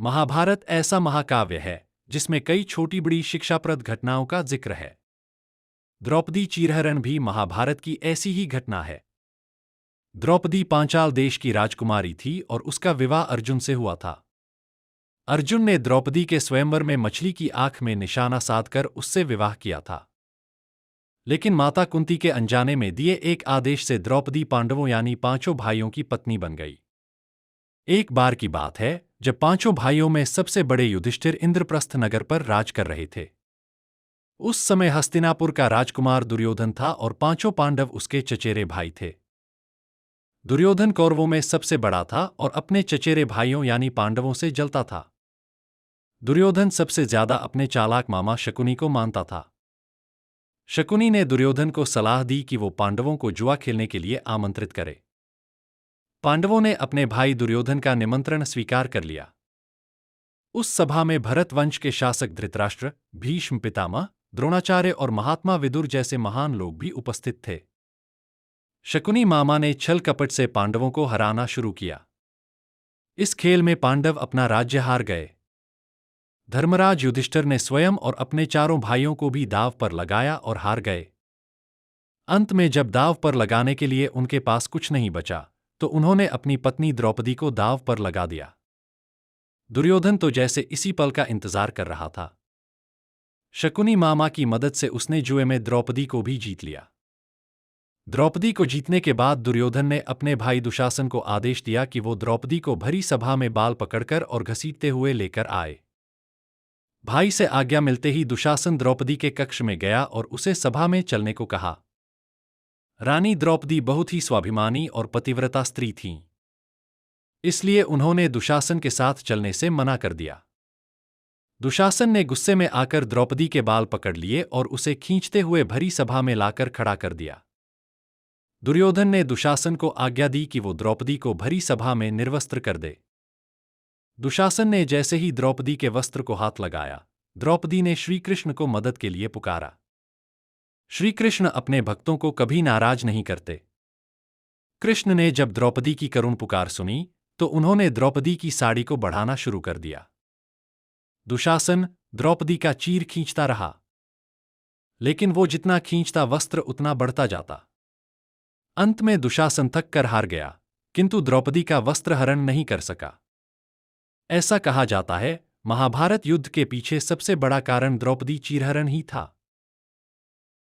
महाभारत ऐसा महाकाव्य है जिसमें कई छोटी बड़ी शिक्षाप्रद घटनाओं का जिक्र है। द्रौपदी चीरहरण भी महाभारत की ऐसी ही घटना है। द्रौपदी पांचाल देश की राजकुमारी थी और उसका विवाह अर्जुन से हुआ था। अर्जुन ने द्रौपदी के स्वयंवर में मछली की आंख में निशाना साधकर उससे विवाह किया था। लेकिन माता कुंती के अनजाने में दिए एक आदेश से द्रौपदी पांडवों यानी पांचों भाइयों की पत्नी बन गई। एक बार की बात है जब पांचों भाइयों में सबसे बड़े युधिष्ठिर इंद्रप्रस्थ नगर पर राज कर रहे थे। उस समय हस्तिनापुर का राजकुमार दुर्योधन था और पांचों पांडव उसके चचेरे भाई थे। दुर्योधन कौरवों में सबसे बड़ा था और अपने चचेरे भाइयों यानी पांडवों से जलता था। दुर्योधन सबसे ज्यादा अपने चालाक मामा शकुनी को मानता था। शकुनी ने दुर्योधन को सलाह दी कि वो पांडवों को जुआ खेलने के लिए आमंत्रित करे। पांडवों ने अपने भाई दुर्योधन का निमंत्रण स्वीकार कर लिया। उस सभा में भरत वंश के शासक धृतराष्ट्र, भीष्म पितामह, द्रोणाचार्य और महात्मा विदुर जैसे महान लोग भी उपस्थित थे। शकुनी मामा ने छल कपट से पांडवों को हराना शुरू किया। इस खेल में पांडव अपना राज्य हार गए। धर्मराज युधिष्ठिर ने स्वयं और अपने चारों भाइयों को भी दांव पर लगाया और हार गए। अंत में जब दांव पर लगाने के लिए उनके पास कुछ नहीं बचा तो उन्होंने अपनी पत्नी द्रौपदी को दांव पर लगा दिया। दुर्योधन तो जैसे इसी पल का इंतजार कर रहा था। शकुनी मामा की मदद से उसने जुए में द्रौपदी को भी जीत लिया। द्रौपदी को जीतने के बाद दुर्योधन ने अपने भाई दुशासन को आदेश दिया कि वो द्रौपदी को भरी सभा में बाल पकड़कर और घसीटते हुए लेकर आए। भाई से आज्ञा मिलते ही दुशासन द्रौपदी के कक्ष में गया और उसे सभा में चलने को कहा। रानी द्रौपदी बहुत ही स्वाभिमानी और पतिव्रता स्त्री थीं। इसलिए उन्होंने दुशासन के साथ चलने से मना कर दिया। दुशासन ने गुस्से में आकर द्रौपदी के बाल पकड़ लिए और उसे खींचते हुए भरी सभा में लाकर खड़ा कर दिया। दुर्योधन ने दुशासन को आज्ञा दी कि वो द्रौपदी को भरी सभा में निर्वस्त्र कर दे। दुशासन ने जैसे ही द्रौपदी के वस्त्र को हाथ लगाया, द्रौपदी ने श्रीकृष्ण को मदद के लिए पुकारा। श्रीकृष्ण अपने भक्तों को कभी नाराज नहीं करते। कृष्ण ने जब द्रौपदी की करुण पुकार सुनी तो उन्होंने द्रौपदी की साड़ी को बढ़ाना शुरू कर दिया। दुशासन द्रौपदी का चीर खींचता रहा, लेकिन वो जितना खींचता वस्त्र उतना बढ़ता जाता। अंत में दुशासन थक कर हार गया, किंतु द्रौपदी का वस्त्र हरण नहीं कर सका। ऐसा कहा जाता है महाभारत युद्ध के पीछे सबसे बड़ा कारण द्रौपदी चीरहरण ही था।